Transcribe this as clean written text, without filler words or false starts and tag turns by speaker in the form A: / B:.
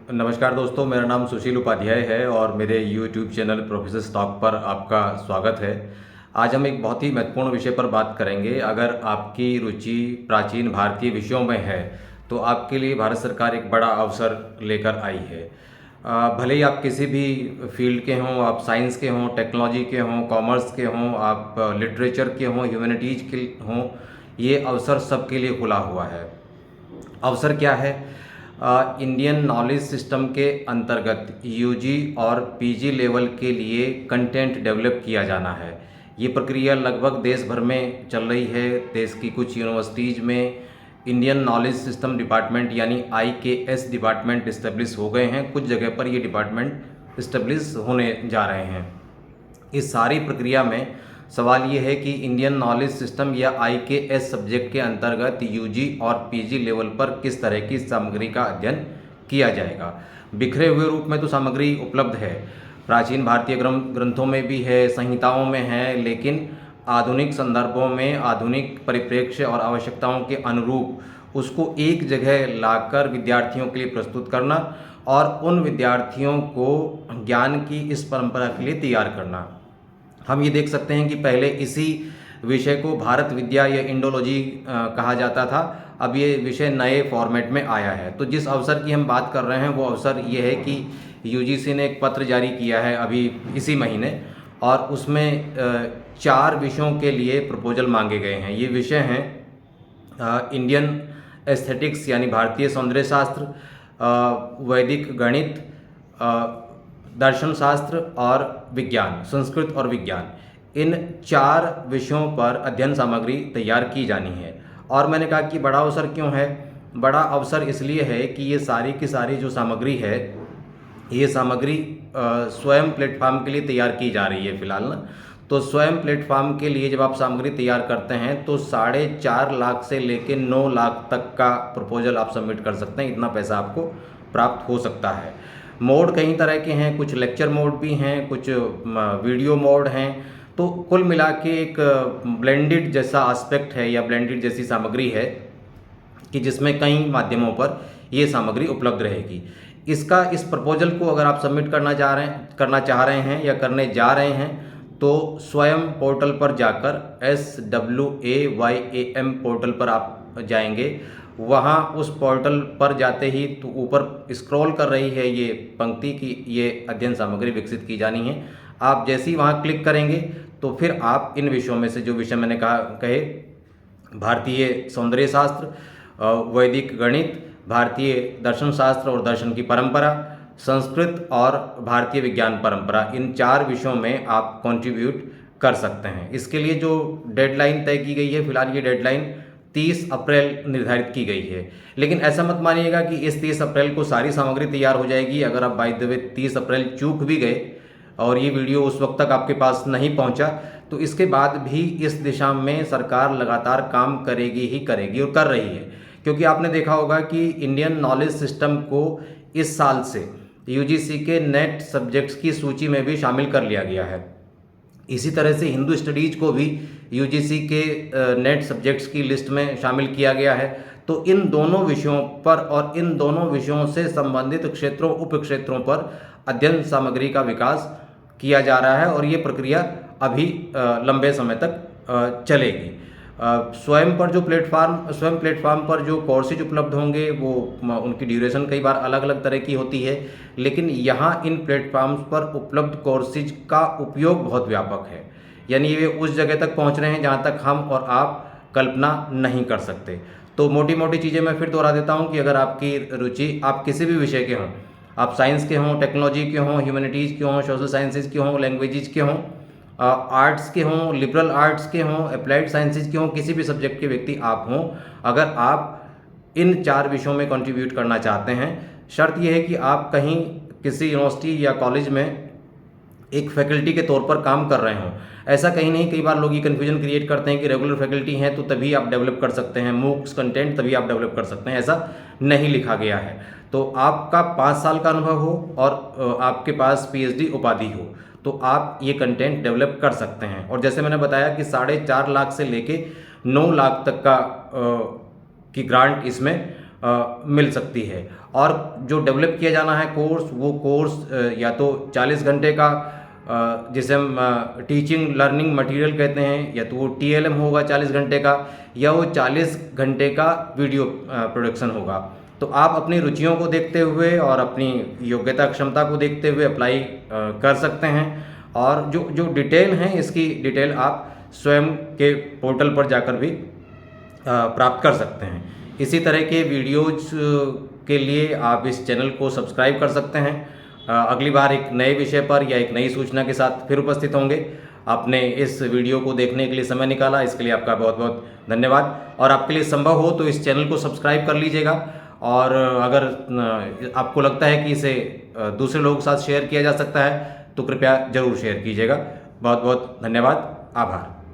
A: नमस्कार दोस्तों, मेरा नाम सुशील उपाध्याय है और मेरे YouTube चैनल प्रोफेसर स्टॉक पर आपका स्वागत है। आज हम एक बहुत ही महत्वपूर्ण विषय पर बात करेंगे। अगर आपकी रुचि प्राचीन भारतीय विषयों में है तो आपके लिए भारत सरकार एक बड़ा अवसर लेकर आई है। भले ही आप किसी भी फील्ड के हों, आप साइंस के हों, टेक्नोलॉजी के हों, कॉमर्स के हों, आप लिटरेचर के हों, ह्यूमैनिटीज़ के हों, ये अवसर सबके लिए खुला हुआ है। अवसर क्या है? इंडियन नॉलेज सिस्टम के अंतर्गत यूजी और पीजी लेवल के लिए कंटेंट डेवलप किया जाना है। ये प्रक्रिया लगभग देश भर में चल रही है। देश की कुछ यूनिवर्सिटीज़ में इंडियन नॉलेज सिस्टम डिपार्टमेंट यानी IKS डिपार्टमेंट इस्टेब्लिश हो गए हैं। कुछ जगह पर ये डिपार्टमेंट इस्टेब्लिश होने जा रहे हैं। इस सारी प्रक्रिया में सवाल ये है कि इंडियन नॉलेज सिस्टम या IKS सब्जेक्ट के अंतर्गत यूजी और पीजी लेवल पर किस तरह की सामग्री का अध्ययन किया जाएगा। बिखरे हुए रूप में तो सामग्री उपलब्ध है, प्राचीन भारतीय ग्रंथों में भी है, संहिताओं में है, लेकिन आधुनिक संदर्भों में आधुनिक परिप्रेक्ष्य और आवश्यकताओं के अनुरूप उसको एक जगह लाकर विद्यार्थियों के लिए प्रस्तुत करना और उन विद्यार्थियों को ज्ञान की इस परंपरा के लिए तैयार करना। हम ये देख सकते हैं कि पहले इसी विषय को भारत विद्या या इंडोलॉजी कहा जाता था। अब ये विषय नए फॉर्मेट में आया है। तो जिस अवसर की हम बात कर रहे हैं वो अवसर ये है कि UGC ने एक पत्र जारी किया है अभी इसी महीने, और उसमें 4 विषयों के लिए प्रपोजल मांगे गए हैं। ये विषय हैं इंडियन एस्थेटिक्स यानी भारतीय सौंदर्य शास्त्र, वैदिक गणित, दर्शन शास्त्र और विज्ञान, संस्कृत और विज्ञान। इन 4 विषयों पर अध्ययन सामग्री तैयार की जानी है। और मैंने कहा कि बड़ा अवसर क्यों है? बड़ा अवसर इसलिए है कि ये सारी की सारी जो सामग्री है, ये सामग्री स्वयं प्लेटफॉर्म के लिए तैयार की जा रही है फ़िलहाल ना। तो स्वयं प्लेटफॉर्म के लिए जब आप सामग्री तैयार करते हैं तो 4.5 लाख से लेकर 9 लाख तक का प्रपोजल आप सबमिट कर सकते हैं। इतना पैसा आपको प्राप्त हो सकता है। मोड कई तरह के हैं, कुछ लेक्चर मोड भी हैं, कुछ वीडियो मोड हैं। तो कुल मिला के एक ब्लेंडेड जैसा एस्पेक्ट है या ब्लेंडेड जैसी सामग्री है कि जिसमें कई माध्यमों पर ये सामग्री उपलब्ध रहेगी। इस प्रपोजल को अगर आप सबमिट करना चाह रहे हैं या करने जा रहे हैं तो स्वयं पोर्टल पर जाकर SWAYAM पोर्टल पर आप जाएंगे। वहाँ उस पोर्टल पर जाते ही तो ऊपर स्क्रॉल कर रही है ये पंक्ति कि ये अध्ययन सामग्री विकसित की जानी है। आप जैसे ही वहाँ क्लिक करेंगे तो फिर आप इन विषयों में से जो विषय मैंने कहे, भारतीय सौंदर्य शास्त्र, वैदिक गणित, भारतीय दर्शन शास्त्र और दर्शन की परंपरा, संस्कृत और भारतीय विज्ञान परंपरा, इन 4 विषयों में आप कंट्रीब्यूट कर सकते हैं। इसके लिए जो डेडलाइन तय की गई है, फिलहाल ये डेडलाइन 30 अप्रैल निर्धारित की गई है। लेकिन ऐसा मत मानिएगा कि इस 30 अप्रैल को सारी सामग्री तैयार हो जाएगी। अगर आप बाय द वे 30 अप्रैल चूक भी गए और ये वीडियो उस वक्त तक आपके पास नहीं पहुंचा तो इसके बाद भी इस दिशा में सरकार लगातार काम करेगी ही करेगी और कर रही है। क्योंकि आपने देखा होगा कि इंडियन नॉलेज सिस्टम को इस साल से UGC के नेट सब्जेक्ट्स की सूची में भी शामिल कर लिया गया है। इसी तरह से हिंदू स्टडीज़ को भी UGC के नेट सब्जेक्ट्स की लिस्ट में शामिल किया गया है। तो इन दोनों विषयों पर और इन दोनों विषयों से संबंधित क्षेत्रों उप क्षेत्रों पर अध्ययन सामग्री का विकास किया जा रहा है और ये प्रक्रिया अभी लंबे समय तक चलेगी। स्वयं प्लेटफार्म पर जो कोर्सेज उपलब्ध होंगे वो उनकी ड्यूरेशन कई बार अलग अलग तरह की होती है, लेकिन यहाँ इन प्लेटफार्म्स पर उपलब्ध कोर्सेज का उपयोग बहुत व्यापक है। यानी ये उस जगह तक पहुँच रहे हैं जहाँ तक हम और आप कल्पना नहीं कर सकते। तो मोटी मोटी चीज़ें मैं फिर दोहरा देता हूँ कि अगर आपकी रुचि, आप किसी भी विषय के हों, आप साइंस के हों, टेक्नोलॉजी के हों, ह्यूमैनिटीज़ के हों, सोशल साइंसेज के हों, लैंग्वेजेस के हों, आर्ट्स के हों, लिबरल आर्ट्स के हों, अप्लाइड साइंसेज के हों, किसी भी सब्जेक्ट के व्यक्ति आप हों, अगर आप इन 4 विषयों में कंट्रीब्यूट करना चाहते हैं, शर्त यह है कि आप कहीं किसी यूनिवर्सिटी या कॉलेज में एक फैकल्टी के तौर पर काम कर रहे हों। ऐसा कहीं नहीं, कई बार लोग ये कन्फ्यूजन क्रिएट करते हैं कि रेगुलर फैकल्टी हैं तो तभी आप डेवलप कर सकते हैं, मूक्स कंटेंट तभी आप डेवलप कर सकते हैं। ऐसा नहीं लिखा गया है। तो आपका 5 साल का अनुभव हो और आपके पास PhD उपाधि हो तो आप ये कंटेंट डेवलप कर सकते हैं। और जैसे मैंने बताया कि 4.5 लाख से लेके 9 लाख तक की ग्रांट इसमें मिल सकती है। और जो डेवलप किया जाना है कोर्स, वो कोर्स या तो 40 घंटे का जिसे हम टीचिंग लर्निंग मटेरियल कहते हैं, या तो वो TLM होगा 40 घंटे का, या वो 40 घंटे का वीडियो प्रोडक्शन होगा। तो आप अपनी रुचियों को देखते हुए और अपनी योग्यता क्षमता को देखते हुए अप्लाई कर सकते हैं। और जो जो डिटेल हैं, इसकी डिटेल आप स्वयं के पोर्टल पर जाकर भी प्राप्त कर सकते हैं। इसी तरह के वीडियोज के लिए आप इस चैनल को सब्सक्राइब कर सकते हैं। अगली बार एक नए विषय पर या एक नई सूचना के साथ फिर उपस्थित होंगे। आपने इस वीडियो को देखने के लिए समय निकाला, इसके लिए आपका बहुत बहुत धन्यवाद। और आपके लिए संभव हो तो इस चैनल को सब्सक्राइब कर लीजिएगा। और अगर आपको लगता है कि इसे दूसरे लोगों के साथ शेयर किया जा सकता है तो कृपया ज़रूर शेयर कीजिएगा। बहुत बहुत धन्यवाद, आभार।